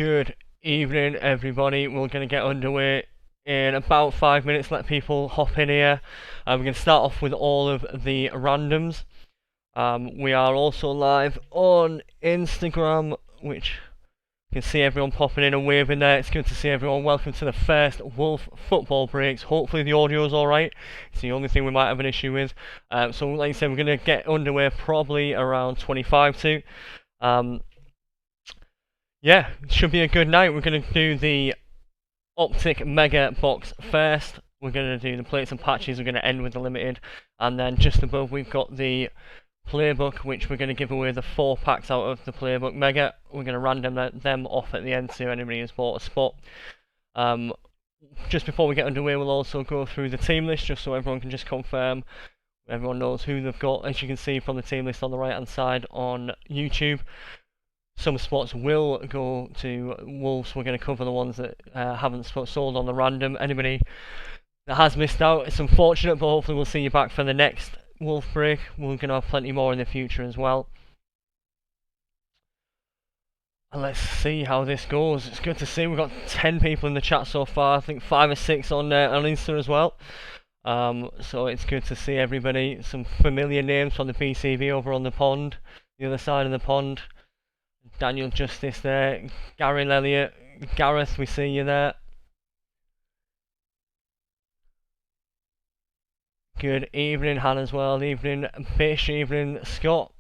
Good evening, everybody. We're going to get underway in about 5 minutes. Let people hop in here. We're going to start off with all of the randoms. We are also live on Instagram, which you can see everyone popping in and waving there. It's good to see everyone. Welcome to the first Wolf Football Breaks. Hopefully the audio is alright. It's the only thing we might have an issue with. So like I said, we're going to get underway probably around 25 to. Yeah, it should be a good night. We're going to do the Optic Mega Box first. We're going to do the plates and patches. We're going to end with the limited. And then just above we've got the playbook, which we're going to give away the 4 packs out of the playbook Mega. We're going to random them off at the end to anybody who's bought a spot. Just before we get underway, we'll also go through the team list just so everyone can just confirm. Everyone knows who they've got, as you can see from the team list on the right hand side on YouTube. Some spots will go to Wolves. We're going to cover the ones that haven't sold on the random. Anybody that has missed out, it's unfortunate, but hopefully we'll see you back for the next Wolf break. We're going to have plenty more in the future as well. And let's see how this goes. It's good to see we've got 10 people in the chat so far. I think 5 or 6 on Insta as well. So it's good to see everybody. Some familiar names from the PCB over on the pond, the other side of the pond. Daniel Justice there, Gary Elliott, Gareth, we see you there. Good evening, Hannah as well. Evening, Bish. Evening, Scott.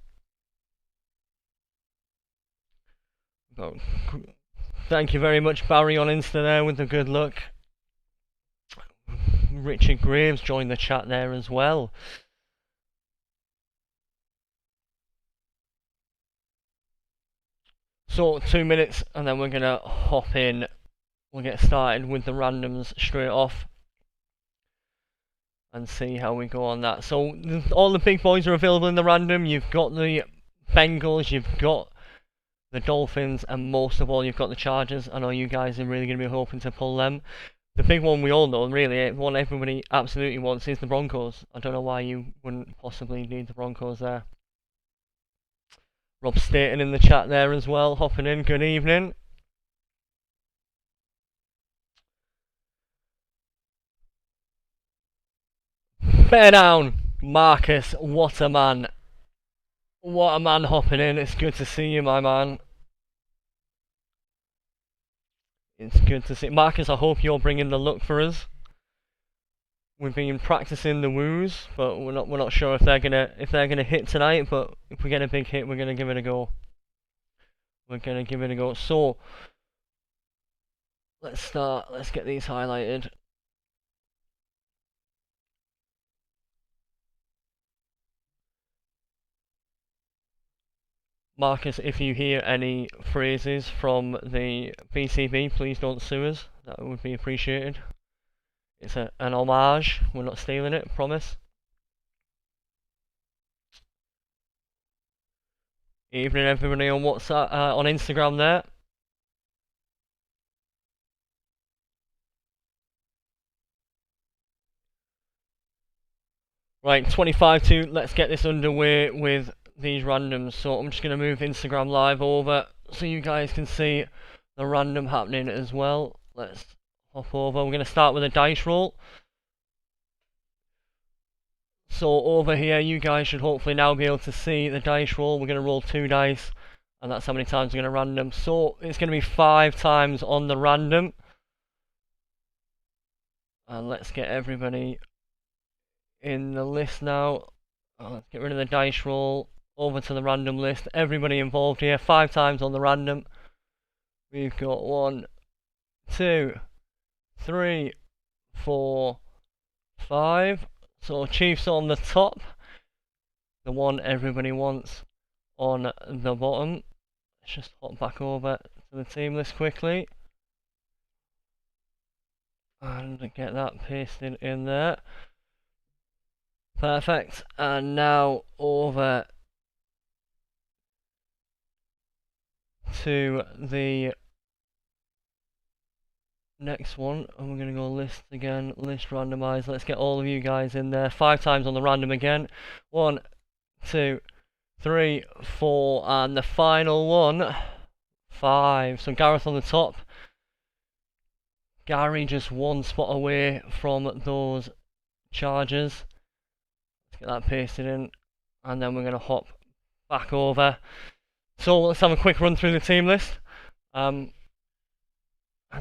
Oh, thank you very much, Barry, on Insta there with the good luck. Richard Graves joined the chat there as well. So 2 minutes and then we're going to hop in. We'll get started with the randoms straight off and see how we go on that. So all the big boys are available in the random. You've got the Bengals, you've got the Dolphins, and most of all you've got the Chargers. I know you guys are really going to be hoping to pull them. The big one we all know, really, one everybody absolutely wants is the Broncos. I don't know why you wouldn't possibly need the Broncos there. Rob Staten in the chat there as well, hopping in. Good evening. Bear down, Marcus. What a man. What a man hopping in. It's good to see you, my man. It's good to see Marcus. I hope you're bringing the luck for us. We've been practicing the woos, but we're not sure if they're gonna hit tonight. But if we get a big hit, we're gonna give it a go. So let's start. Let's get these highlighted. Marcus, if you hear any phrases from the PCB, please don't sue us. That would be appreciated. It's an homage. We're not stealing it, promise. Evening, everybody on WhatsApp, on Instagram there. Right, 25 to. Let's get this underway with these randoms. So I'm just going to move Instagram live over so you guys can see the random happening as well. Let's hop over. We're going to start with a dice roll. So over here you guys should hopefully now be able to see the dice roll. We're going to roll 2 dice and that's how many times we're going to random. So it's going to be 5 times on the random. And let's get everybody in the list now. Let's get rid of the dice roll. Over to the random list. Everybody involved here. 5 times on the random. We've got 1, 2, 3, 4, 5. So Chiefs on the top. The one everybody wants on the bottom. Let's just hop back over to the team list quickly. And get that pasted in there. Perfect. And now over to the next one, and we're going to go list again, list randomize. Let's get all of you guys in there. 5 times on the random again. 1, 2, 3, 4, and the final one 5. So Gareth on the top. Gary just one spot away from those charges. Let's get that pasted in. And then we're going to hop back over. So let's have a quick run through the team list. And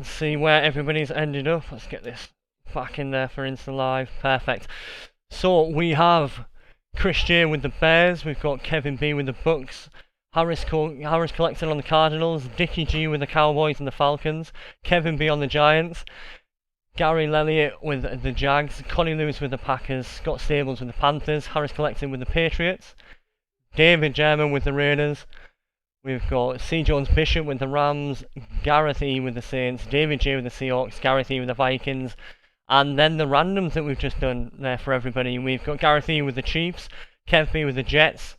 see where everybody's ended up. Let's get this back in there for Insta Live. Perfect. So we have Chris J with the Bears. We've got Kevin B with the Bucks. Harris collected on the Cardinals. Dickie G with the Cowboys and the Falcons. Kevin B on the Giants. Gary Lelliott with the Jags. Connie Lewis with the Packers. Scott Stables with the Panthers. Harris collected with the Patriots. David German with the Raiders. We've got C. Jones Bishop with the Rams, Gareth E with the Saints, David J with the Seahawks, Gareth E with the Vikings, and then the randoms that we've just done there for everybody. We've got Gareth E with the Chiefs, Kev B with the Jets,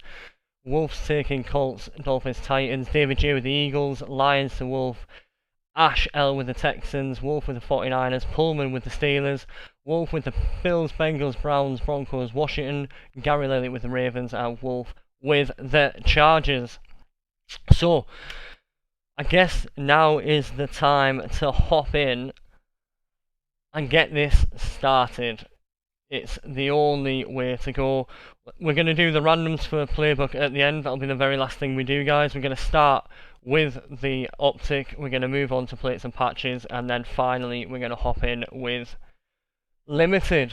Wolves taking Colts, Dolphins, Titans, David J with the Eagles, Lions to Wolf, Ash L with the Texans, Wolf with the 49ers, Pullman with the Steelers, Wolf with the Bills, Bengals, Browns, Broncos, Washington, Gary Lelliott with the Ravens, and Wolf with the Chargers. So, I guess now is the time to hop in and get this started. It's the only way to go. We're going to do the randoms for playbook at the end. That'll be the very last thing we do, guys. We're going to start with the Optic. We're going to move on to plates and patches. And then finally, we're going to hop in with Limited.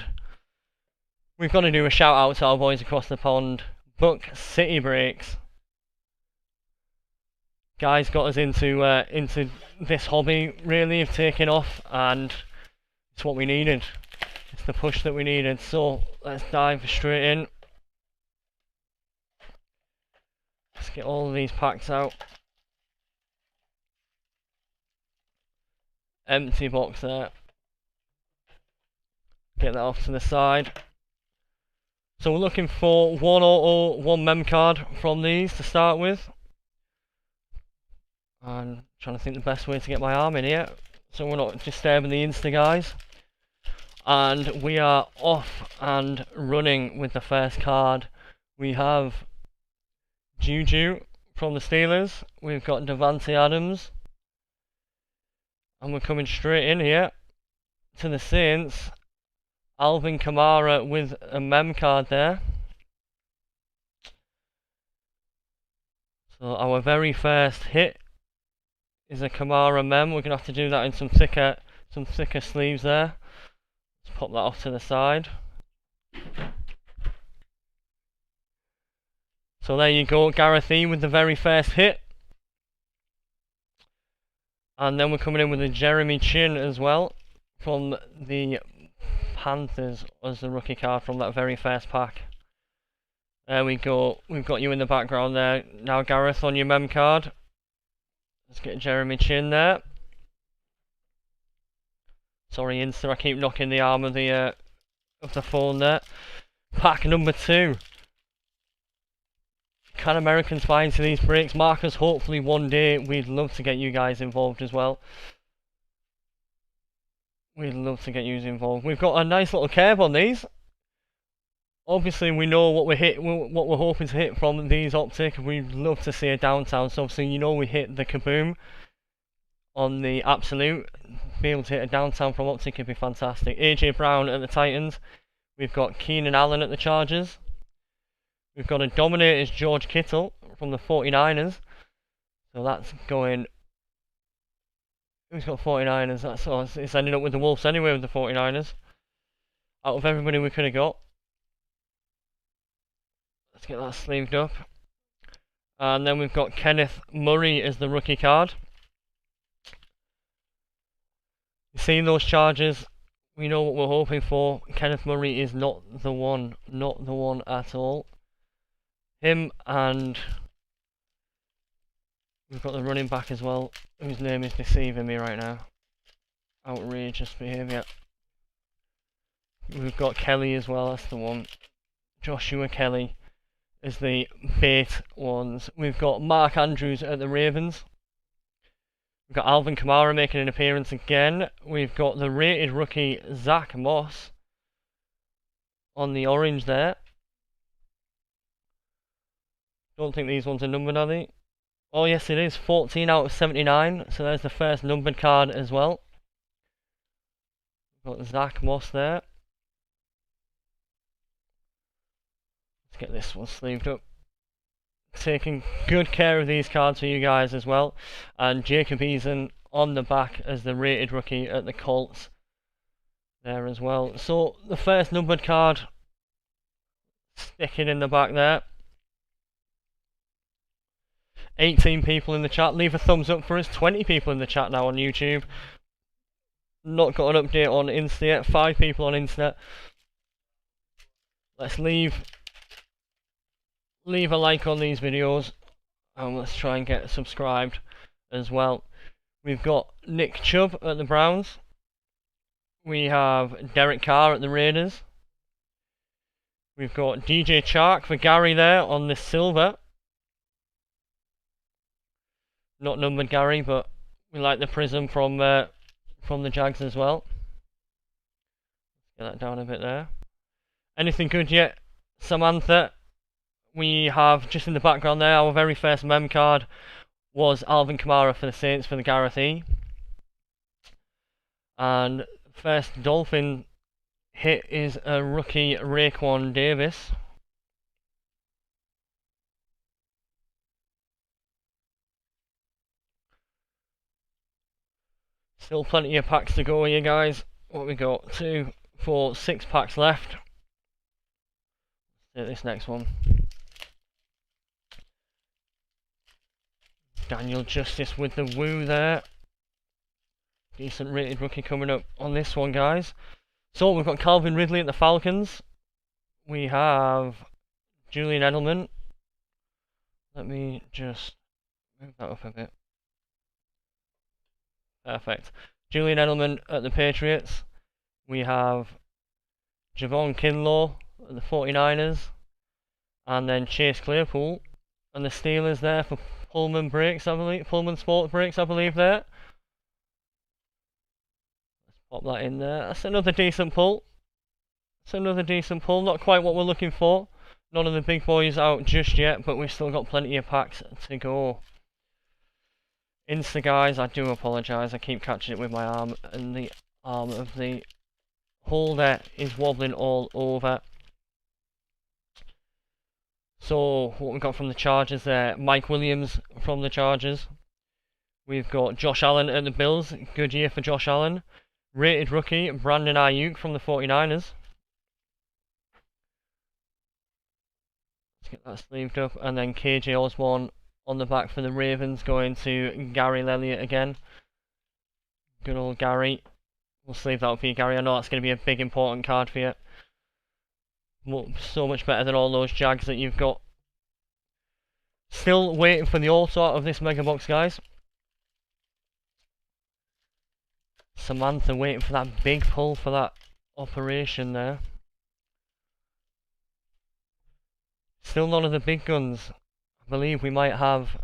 We've got to do a shout out to our boys across the pond. Buck City Breaks. Guys got us into this hobby, really, of taking off, and it's what we needed. It's the push that we needed. So let's dive straight in. Let's get all of these packs out. Empty box there. Get that off to the side. So we're looking for one auto, one mem card from these to start with. And trying to think the best way to get my arm in here, so we're not disturbing the Insta guys. And we are off and running with the first card. We have Juju from the Steelers. We've got Davante Adams. And we're coming straight in here to the Saints. Alvin Kamara with a mem card there. So our very first hit is a Kamara mem. We're gonna have to do that in some thicker sleeves there. Let's pop that off to the side. So there you go, Gareth E with the very first hit. And then we're coming in with a Jeremy Chin as well from the Panthers as the rookie card from that very first pack. There we go. We've got you in the background there. Now Gareth on your mem card. Let's get Jeremy Chin there. Sorry, Insta, I keep knocking the arm of the phone there. Pack number 2. Can Americans buy into these breaks? Marcus, hopefully one day we'd love to get you guys involved as well. We'd love to get you involved. We've got a nice little curve on these. Obviously, we know what we're hoping to hit from these Optic. We'd love to see a downtown. So obviously, you know we hit the Kaboom on the Absolute. Be able to hit a downtown from Optic would be fantastic. AJ Brown at the Titans. We've got Keenan Allen at the Chargers. We've got a Dominators George Kittle from the 49ers. So that's going... Who's got 49ers? It's ending up with the Wolves anyway with the 49ers. Out of everybody we could have got. Let's get that sleeved up. And then we've got Kenneth Murray as the rookie card. You see those Chargers? We know what we're hoping for. Kenneth Murray is not the one at all. Him, and we've got the running back as well, whose name is deceiving me right now. Outrageous behaviour. We've got Kelly as well, that's the one. Joshua Kelly is the bait ones. We've got Mark Andrews at the Ravens. We've got Alvin Kamara making an appearance again. We've got the rated rookie Zach Moss on the orange there. Don't think these ones are numbered, are they? Oh yes it is, 14 out of 79, so there's the first numbered card as well. Got Zach Moss there. Let's get this one sleeved up. Taking good care of these cards for you guys as well. And Jacob Eason on the back as the rated rookie at the Colts there as well. So the first numbered card, stick it in the back there. 18 people in the chat, leave a thumbs up for us. 20 people in the chat now on YouTube. Not got an update on Insta yet, 5 people on Insta. Let's leave a like on these videos, and let's try and get subscribed as well. We've got Nick Chubb at the Browns. We have Derek Carr at the Raiders. We've got DJ Chark for Gary there on the silver. Not numbered Gary, but we like the prism from the Jags as well. Get that down a bit there. Anything good yet, Samantha? We have just in the background there, our very first mem card was Alvin Kamara for the Saints for the Gareth E. And first Dolphin hit is a rookie Raekwon Davis. Still plenty of packs to go here, guys. What we got? 2, 4, 6 packs left. Let's take this next one. Daniel Justice with the woo there. Decent rated rookie coming up on this one, guys. So we've got Calvin Ridley at the Falcons. We have Julian Edelman. Let me just move that up a bit. Perfect. Julian Edelman at the Patriots. We have Javon Kinlaw at the 49ers. And then Chase Claypool and the Steelers there for Pullman Brakes, I believe. Pullman Sport Brakes, I believe there. Let's pop that in there. That's another decent pull. Not quite what we're looking for. None of the big boys out just yet, but we've still got plenty of packs to go. Insta guys, I do apologise. I keep catching it with my arm, and the arm of the holder is wobbling all over. So what we've got from the Chargers there, Mike Williams from the Chargers. We've got Josh Allen at the Bills, good year for Josh Allen. Rated rookie, Brandon Ayuk from the 49ers. Let's get that sleeved up, and then KJ Osborne on the back for the Ravens, going to Gary Elliott again. Good old Gary. We'll sleeve that up for you, Gary. I know that's going to be a big important card for you. So much better than all those Jags that you've got. Still waiting for the auto out of this mega box, guys. Samantha waiting for that big pull for that operation there. Still none of the big guns. I believe we might have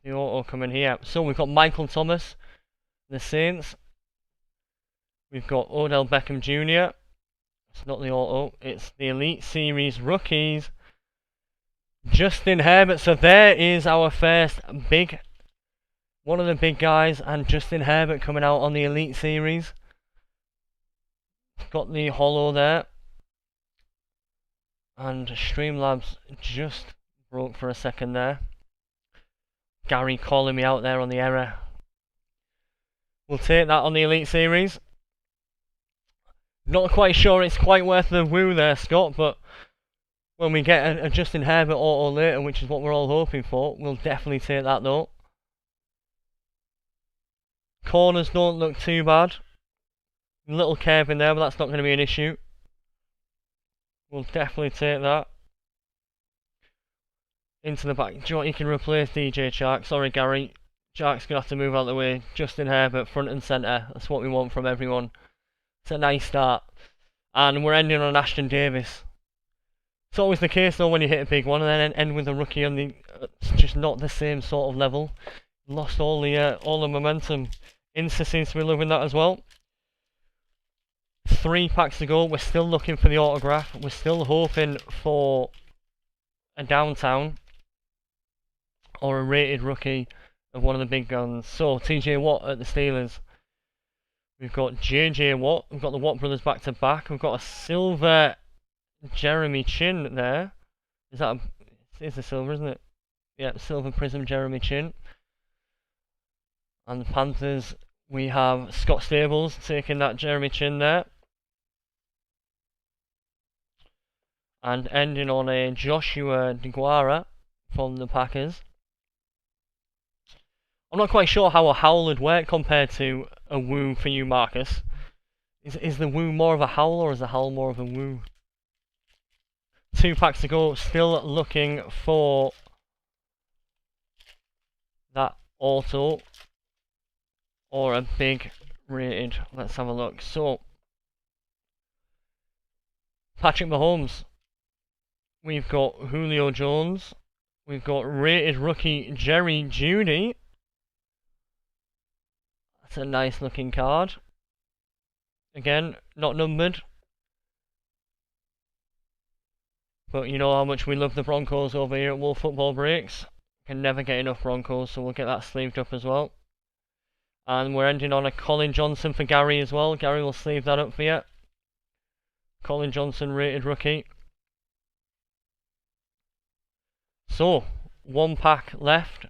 the auto coming here. So we've got Michael Thomas, the Saints. We've got Odell Beckham Jr. It's not the auto, it's the Elite Series rookies. Justin Herbert. So there is our first big, one of the big guys, and Justin Herbert coming out on the Elite Series. Got the holo there. And Streamlabs just broke for a second there. Gary calling me out there on the error. We'll take that on the Elite Series. Not quite sure it's quite worth the woo there, Scott, but when we get a Justin Herbert auto later, which is what we're all hoping for, we'll definitely take that though. Corners don't look too bad. Little curve in there, but that's not going to be an issue. We'll definitely take that. Into the back. Do you know what? You can replace DJ Chark. Sorry, Gary. Chark's going to have to move out of the way. Justin Herbert, front and centre. That's what we want from everyone. It's a nice start. And we're ending on Ashton Davis. It's always the case though when you hit a big one and then end with a rookie on the... It's just not the same sort of level. Lost all the momentum. Insta seems to be loving that as well. 3 packs to go. We're still looking for the autograph. We're still hoping for a downtown or a rated rookie of one of the big guns. So TJ Watt at the Steelers. We've got JJ Watt. We've got the Watt brothers back to back. We've got a silver Jeremy Chin there. Is that it's a silver, isn't it? Yeah, silver prism Jeremy Chin. And the Panthers, we have Scott Stables taking that Jeremy Chin there. And ending on a Joshua DeGuara from the Packers. I'm not quite sure how a howl would work compared to a woo for you, Marcus. Is the woo more of a howl or is the howl more of a woo? 2 packs to go, still looking for that auto or a big rated. Let's have a look. So, Patrick Mahomes. We've got Julio Jones. We've got rated rookie Jerry Jeudy. That's a nice looking card. Again, not numbered. But you know how much we love the Broncos over here at Wolf Football Breaks. Can never get enough Broncos, so we'll get that sleeved up as well. And we're ending on a Colin Johnson for Gary as well. Gary will sleeve that up for you. Colin Johnson rated rookie. So, 1 pack left.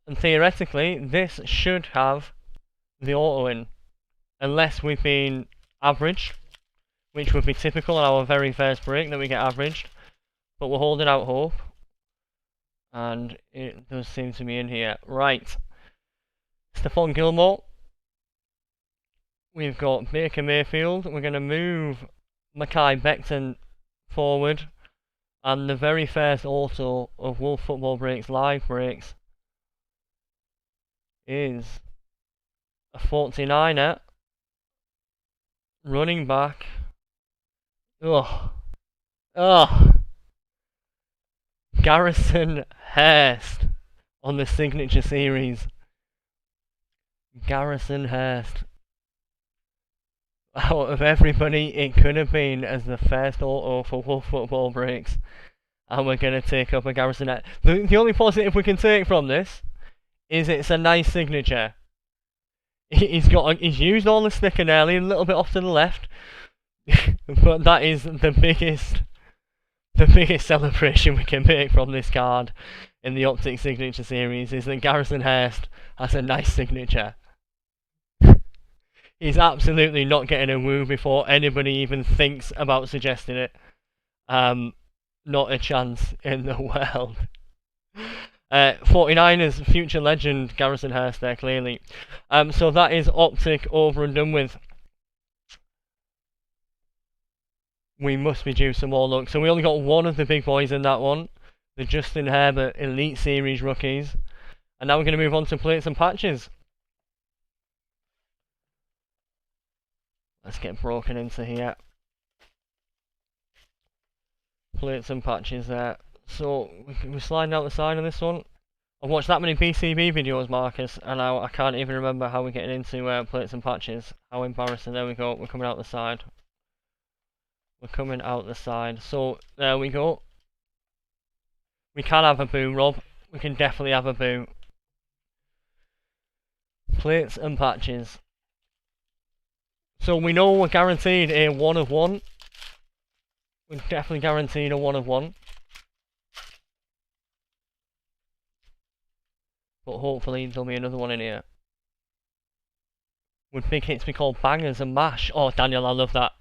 And theoretically, this should have the auto in. Unless we've been averaged, which would be typical on our very first break that we get averaged. But we're holding out hope. And it does seem to be in here. Right. Stephon Gilmore. We've got Baker Mayfield. We're going to move Mekhi Becton forward. And the very first auto of Wolf Football Breaks live breaks is a 49er. Running back. Ugh. Garrison Hurst on the Signature Series. Garrison Hurst. Out of everybody, it could have been as the first auto for Wolf Football Breaks. And we're going to take up a Garrison Hurst. The only positive we can take from this is it's a nice signature. He's used all the sticker nearly, a little bit off to the left. But that is the biggest celebration we can make from this card in the Optic Signature Series is that Garrison Hurst has a nice signature. He's absolutely not getting a woo before anybody even thinks about suggesting it. Not a chance in the world. 49ers future legend Garrison Hurst there, clearly. So that is Optic over and done with. We must be due some more luck. So we only got one of the big boys in that one. The Justin Herbert Elite Series rookies. And now we're going to move on to plates and patches. Let's get broken into here. Plates and patches there. So we're sliding out the side of this one. I've watched that many PCB videos, Marcus, and now I can't even remember how we're getting into plates and patches. How embarrassing. There we go. We're coming out the side. We're coming out the side. So there we go. We can have a boo, Rob. We can definitely have a boo. Plates and patches. So we know we're guaranteed a 1 of 1. We're definitely guaranteed a 1 of 1. But hopefully there'll be another one in here. Would big hits be called bangers and mash? Oh, Daniel, I love that.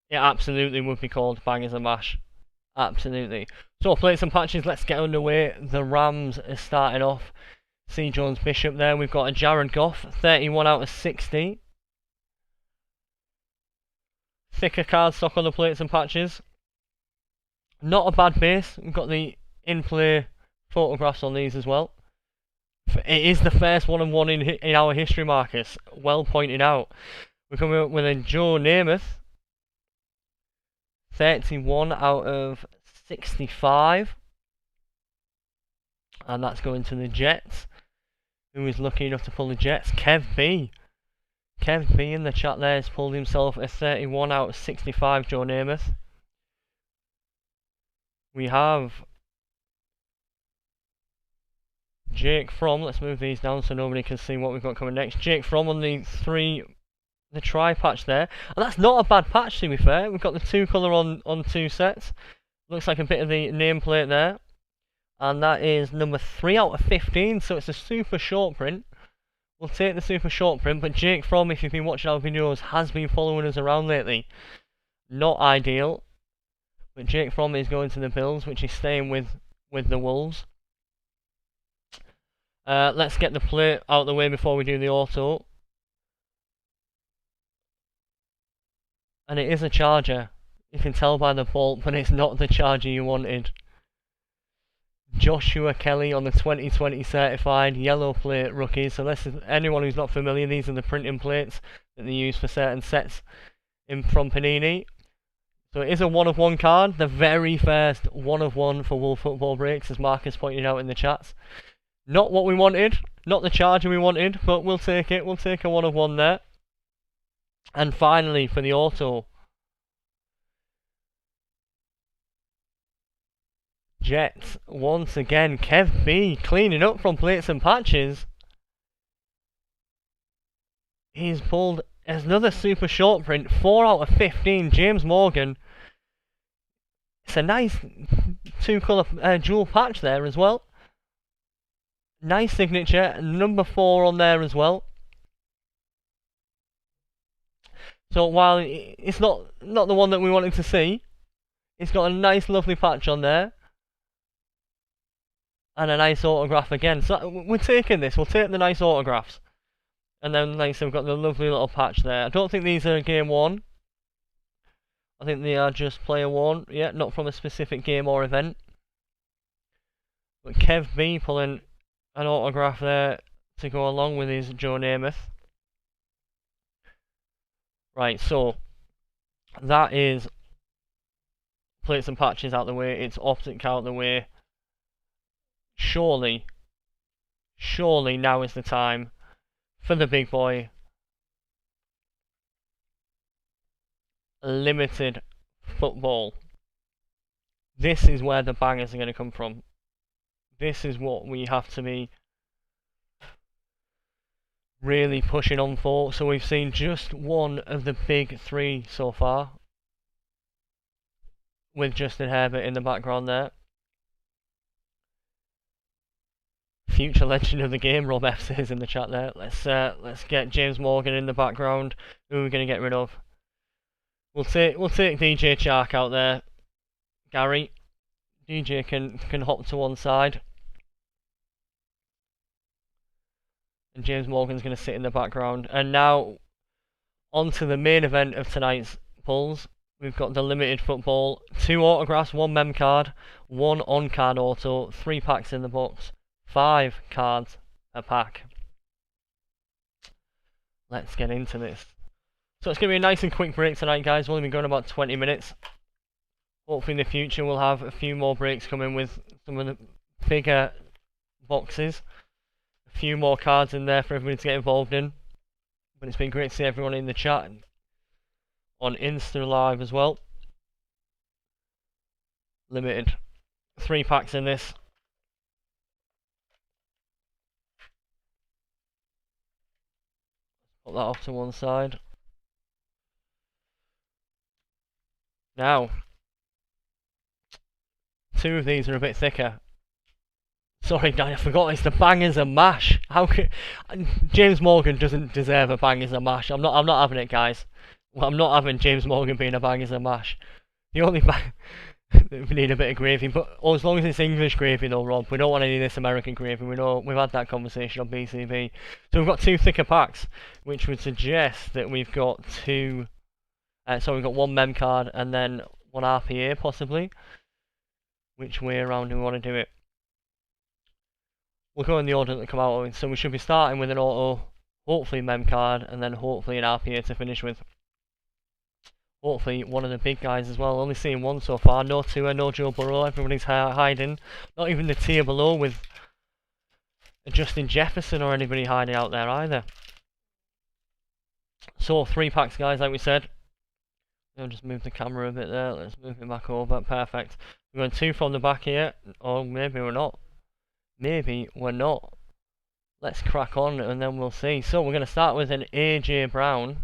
It absolutely would be called bangers and mash. Absolutely. So, plates and patches, let's get underway. The Rams are starting off. C. Jones Bishop there. We've got a Jared Goff, 31 out of 60. Thicker card stock on the plates and patches. Not a bad base. We've got the in-play photographs on these as well. It is the first 1 of 1 in our history, Marcus. Well pointed out. We're coming up with a Joe Namath. 31 out of 65. And that's going to the Jets. Who is lucky enough to pull the Jets? Kev B. Kev B in the chat there has pulled himself a 31 out of 65 Joe Namath. We have Jake From, let's move these down so nobody can see what we've got coming next. Jake From on the try patch there. And that's not a bad patch, to be fair. We've got the 2 colour on 2 sets. Looks like a bit of the nameplate there. And that is number 3 out of 15, so it's a super short print. We'll take the super short print, but Jake From, if you've been watching our videos, has been following us around lately. Not ideal. But Jake From is going to the Bills, which is staying with the Wolves. Let's get the plate out of the way before we do the auto. And it is a Charger. You can tell by the bolt, but it's not the Charger you wanted. Joshua Kelly on the 2020 certified yellow plate rookie. So this is anyone who's not familiar, these are the printing plates that they use for certain sets from Panini. So it is a 1 of 1 card, the very first 1 of 1 for World Football Breaks, as Marcus pointed out in the chats. Not what we wanted, not the Charger we wanted, but we'll take it. We'll take a 1 of 1 there. And finally, for the auto, Jets, once again, Kev B cleaning up from plates and patches. He's pulled another super short print, 4 out of 15, James Morgan. It's a nice 2 colour dual patch there as well. Nice signature, number 4 on there as well. So while it's not the one that we wanted to see, it's got a nice lovely patch on there. And a nice autograph again. So we're taking this, we'll take the nice autographs. And then like I said, we've got the lovely little patch there. I don't think these are game 1. I think they are just player 1. Yeah, not from a specific game or event. But Kev B pulling an autograph there to go along with his Joe Namath. Right, so that is plates and patches out the way. It's Optic out the way. Surely now is the time for the big boy. Limited football. This is where the bangers are going to come from. This is what we have to be really pushing on for. So we've seen just one of the big 3 so far, with Justin Herbert in the background there. Future legend of the game, Rob F says in the chat there. Let's get James Morgan in the background. Who are we going to get rid of? We'll take DJ Chark out there. Gary, DJ can hop to one side, and James Morgan's going to sit in the background. And now on to the main event of tonight's pulls. We've got the limited football, 2 autographs, 1 mem card, 1 on card auto, 3 packs in the box. 5 cards a pack. Let's get into this. So it's going to be a nice and quick break tonight, guys. We've only been going about 20 minutes. Hopefully in the future we'll have a few more breaks coming with some of the bigger boxes. A few more cards in there for everybody to get involved in. But it's been great to see everyone in the chat. On Insta Live as well. Limited. 3 packs in this. Put that off to one side. Now, 2 of these are a bit thicker. Sorry, guys, I forgot it's the bangers and mash. How could James Morgan doesn't deserve a bangers and mash? I'm not having it, guys. Well, I'm not having James Morgan being a bangers and mash. The only we need a bit of gravy, but as long as it's English gravy though, Rob. We don't want any of this American gravy. We know we've had that conversation on BCB. So we've got 2 thicker packs, which would suggest that we've got 2. So we've got 1 mem card and then 1 RPA possibly. Which way around do we want to do it? We'll go in the order that come out of it. So we should be starting with an auto, hopefully mem card, and then hopefully an RPA to finish with. Hopefully one of the big guys as well. Only seeing 1 so far. No Tua, no Joe Burrow. Everybody's hiding. Not even the tier below with Justin Jefferson or anybody hiding out there either. So 3 packs, guys, like we said. I'll just move the camera a bit there. Let's move it back over. Perfect. We're going 2 from the back here. Or maybe we're not. maybe we're not. Let's crack on and then we'll see. So we're going to start with an AJ Brown.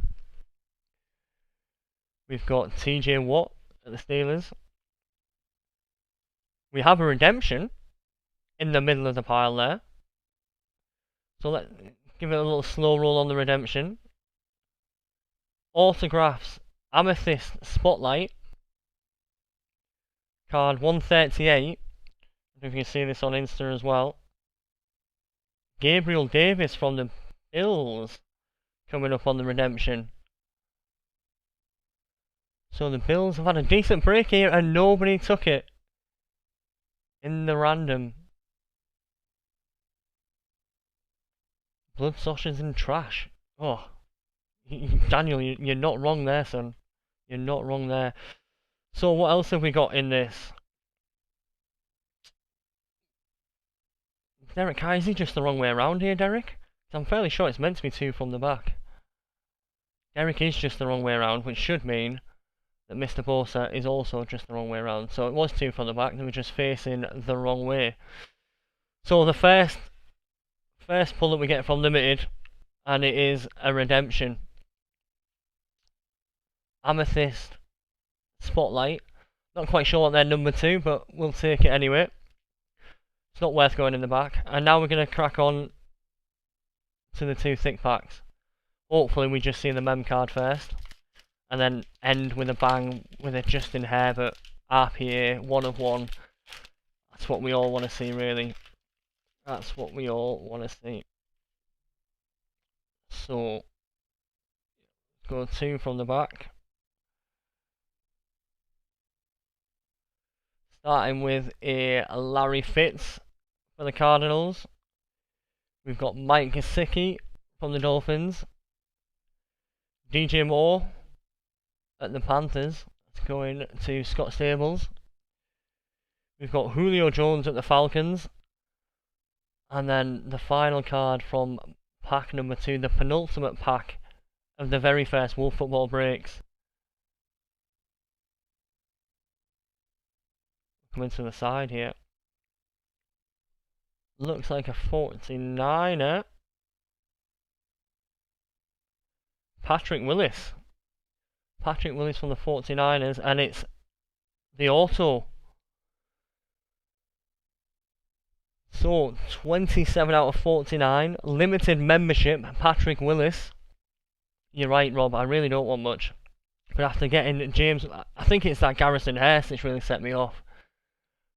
We've got TJ Watt at the Steelers. We have a redemption in the middle of the pile there. So let's give it a little slow roll on the redemption. Autographs, Amethyst Spotlight. Card 138. I don't know if you can see this on Insta as well. Gabriel Davis from the Bills coming up on the redemption. So the Bills have had a decent break here and nobody took it in the random. Blood sausage and trash. Oh, Daniel, you're not wrong there, son. You're not wrong there. So what else have we got in this? Derek Carr, is he just the wrong way around here, Derek? I'm fairly sure it's meant to be 2 from the back. Derek is just the wrong way around, which should mean that Mr. Bosa is also just the wrong way around. So it was 2 from the back, they were just facing the wrong way. So the first pull that we get from Limited, and it is a redemption. Amethyst Spotlight. Not quite sure what they're number 2, but we'll take it anyway. It's not worth going in the back. And now we're going to crack on to the 2 thick packs. Hopefully we just see the mem card first. And then end with a bang with a Justin Herbert RPA 1 of 1. That's what we all want to see, really. That's what we all want to see. So, go 2 from the back. Starting with a Larry Fitz for the Cardinals. We've got Mike Gesicki from the Dolphins. DJ Moore at the Panthers. That's going to Scott Stables. We've got Julio Jones at the Falcons. And then the final card from pack number 2, the penultimate pack of the very first Wolf Football breaks. Coming to the side here. Looks like a 49er. Patrick Willis. Patrick Willis from the 49ers, and it's the auto. So, 27 out of 49. Limited membership, Patrick Willis. You're right, Rob, I really don't want much. But after getting James, I think it's that Garrison Hurst that's really set me off.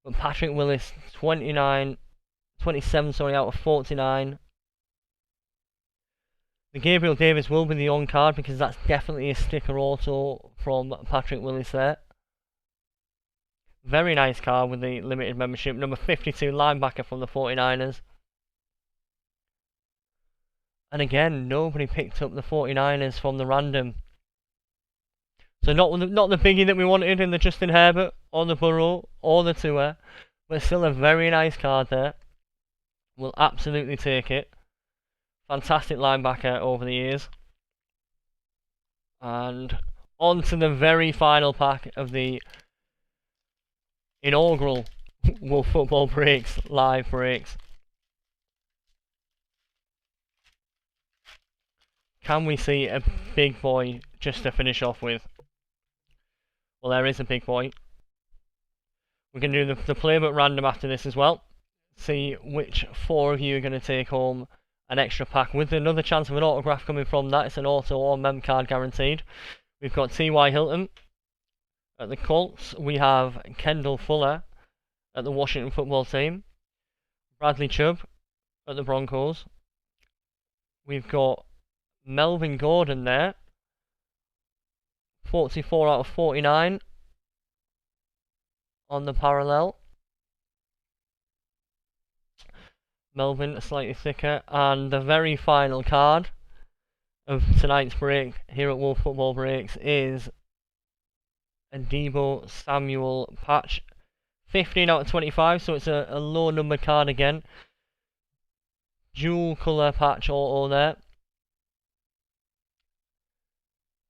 But Patrick Willis, 27 out of 49. The Gabriel Davis will be the on card because that's definitely a sticker auto from Patrick Willis there. Very nice card with the limited membership. Number 52 linebacker from the 49ers. And again, nobody picked up the 49ers from the random. So not the biggie that we wanted in the Justin Herbert, or the Burrow, or the Tua, but still a very nice card there. We'll absolutely take it. Fantastic linebacker over the years. And on to the very final pack of the inaugural Wolf Football Breaks, live breaks. Can we see a big boy just to finish off with? Well, there is a big boy. We're going to do the playbook random after this as well. See which 4 of you are going to take home an extra pack with another chance of an autograph coming from that. It's an auto or mem card guaranteed. We've got T.Y. Hilton at the Colts. We have Kendall Fuller at the Washington football team. Bradley Chubb at the Broncos. We've got Melvin Gordon there. 44 out of 49 on the parallel. Melvin slightly thicker. And the very final card of tonight's break here at Wolf Football Breaks is a Deebo Samuel patch. 15 out of 25, so it's a low numbered card again. Dual colour patch auto there.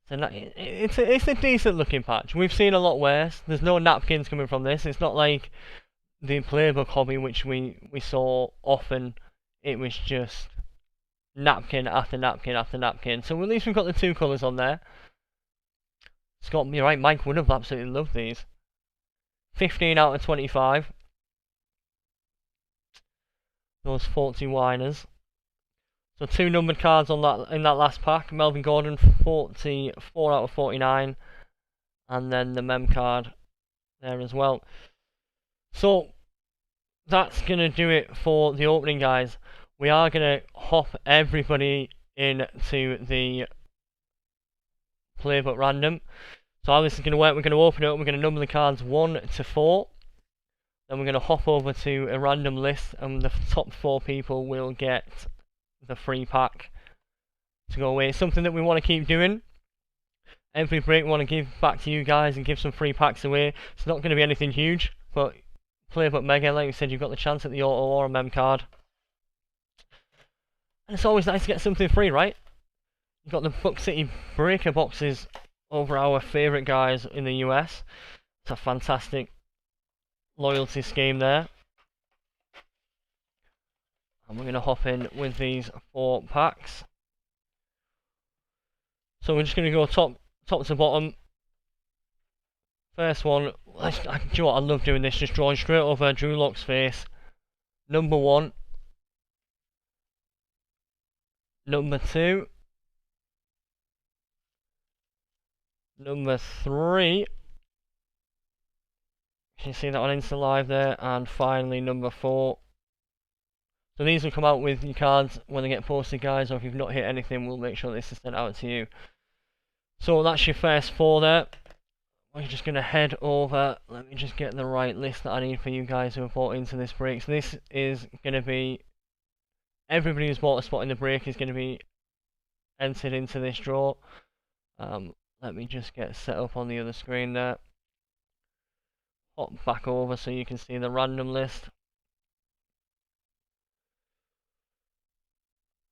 So it's a decent looking patch. We've seen a lot worse. There's no napkins coming from this. It's not like the playbook hobby, which we saw often, it was just napkin after napkin after napkin. So at least we've got the 2 colours on there. Scott, you're right, Mike would have absolutely loved these. 15 out of 25. Those 40 whiners. So 2 numbered cards on that in that last pack. Melvin Gordon, 44 out of 49. And then the mem card there as well. So that's going to do it for the opening, guys. We are going to hop everybody into the playbook random. So how this is going to work, we're going to open it up, we're going to number the cards 1 to 4. Then we're going to hop over to a random list, and the top 4 people will get the free pack to go away. It's something that we want to keep doing. Every break we want to give back to you guys and give some free packs away. It's not going to be anything huge, but Playbook Mega, like we said, you've got the chance at the auto or a mem card. And it's always nice to get something free, right? You've got the Buck City Breaker boxes over our favourite guys in the US. It's a fantastic loyalty scheme there. And we're going to hop in with these 4 packs. So we're just going to go top to bottom. First one, do you know what, I love doing this, just drawing straight over Drew Lock's face. Number 1. Number 2. Number 3. You can see that on Insta Live there. And finally number 4. So these will come out with your cards when they get posted, guys, or if you've not hit anything, we'll make sure this is sent out to you. So that's your first 4 there. We're just going to head over. Let me just get the right list that I need for you guys who have bought into this break. So this is going to be, everybody who's bought a spot in the break is going to be entered into this draw. Let me just get set up on the other screen there. Hop back over so you can see the random list.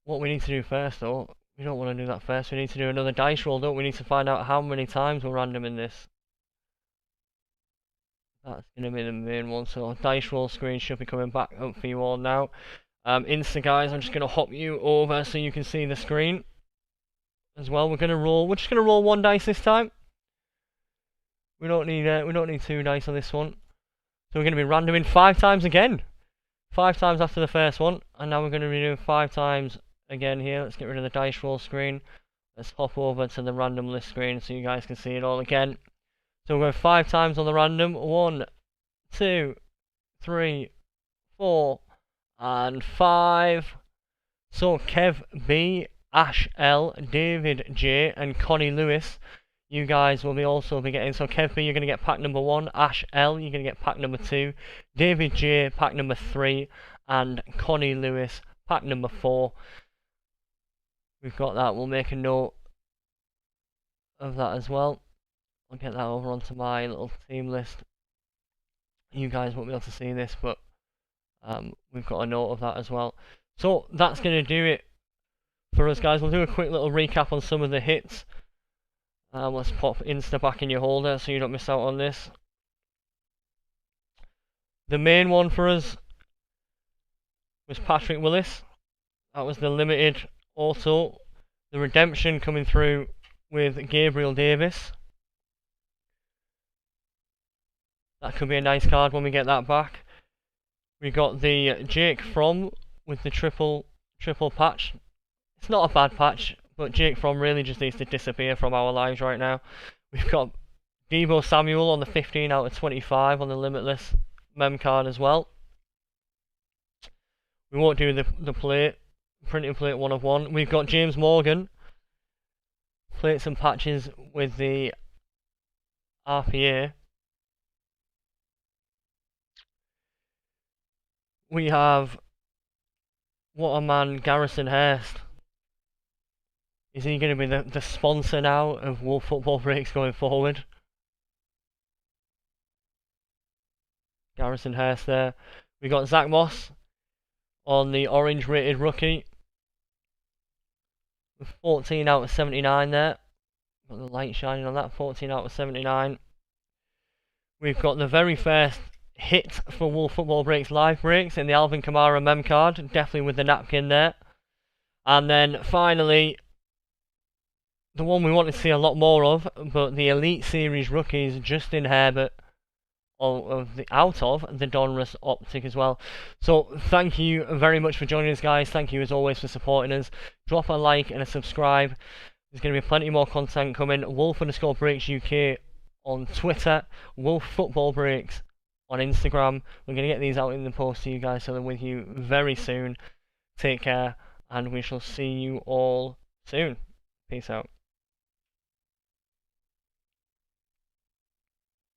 What we need to do first, though, we don't want to do that first. We need to do another dice roll, don't we? We need to find out how many times we're random in this. That's going to be the main one. So dice roll screen should be coming back up for you all now. Insta guys, I'm just going to hop you over so you can see the screen as well. We're just going to roll 1 dice this time. We don't need 2 dice on this one. So we're going to be randoming 5 times again. 5 times after the first one, and now we're going to be doing 5 times again here. Let's get rid of the dice roll screen. Let's hop over to the random list screen so you guys can see it all again. So we're going 5 times on the random. 1, 2, 3, 4, and 5. So Kev B, Ash L, David J, and Connie Lewis, you guys will also be getting. So Kev B, you're going to get pack number 1. Ash L, you're going to get pack number 2. David J, pack number 3. And Connie Lewis, pack number 4. We've got that. We'll make a note of that as well. I'll get that over onto my little team list. You guys won't be able to see this, but we've got a note of that as well. So that's going to do it for us, guys. We'll do a quick little recap on some of the hits. Let's pop Insta back in your holder so you don't miss out on this. The main one for us was Patrick Willis. That was the limited auto. The redemption coming through with Gabriel Davis. That could be a nice card when we get that back. We got the Jake Fromm with the triple patch. It's not a bad patch, but Jake Fromm really just needs to disappear from our lives right now. We've got Deebo Samuel on the 15 out of 25 on the limitless mem card as well. We won't do the plate, printing plate 1 of 1. We've got James Morgan, plates and patches with the RPA. We have, what a man, Garrison Hurst. Is he going to be the sponsor now of Wolf Football Breaks going forward? Garrison Hurst there. We got Zach Moss on the orange rated rookie. 14 out of 79 there. Got the light shining on that. 14 out of 79. We've got the very first hit for Wolf Football Breaks live breaks in the Alvin Kamara mem card, definitely with the napkin there. And then finally, the one we want to see a lot more of, but the Elite Series rookies, Justin Herbert, out of the Donruss Optic as well. So thank you very much for joining us, guys. Thank you as always for supporting us. Drop a like and a subscribe. There's going to be plenty more content coming. Wolf_Breaks UK on Twitter. Wolf Football Breaks on Instagram. We're going to get these out in the post to you guys, so they're with you very soon. Take care, and we shall see you all soon. Peace out.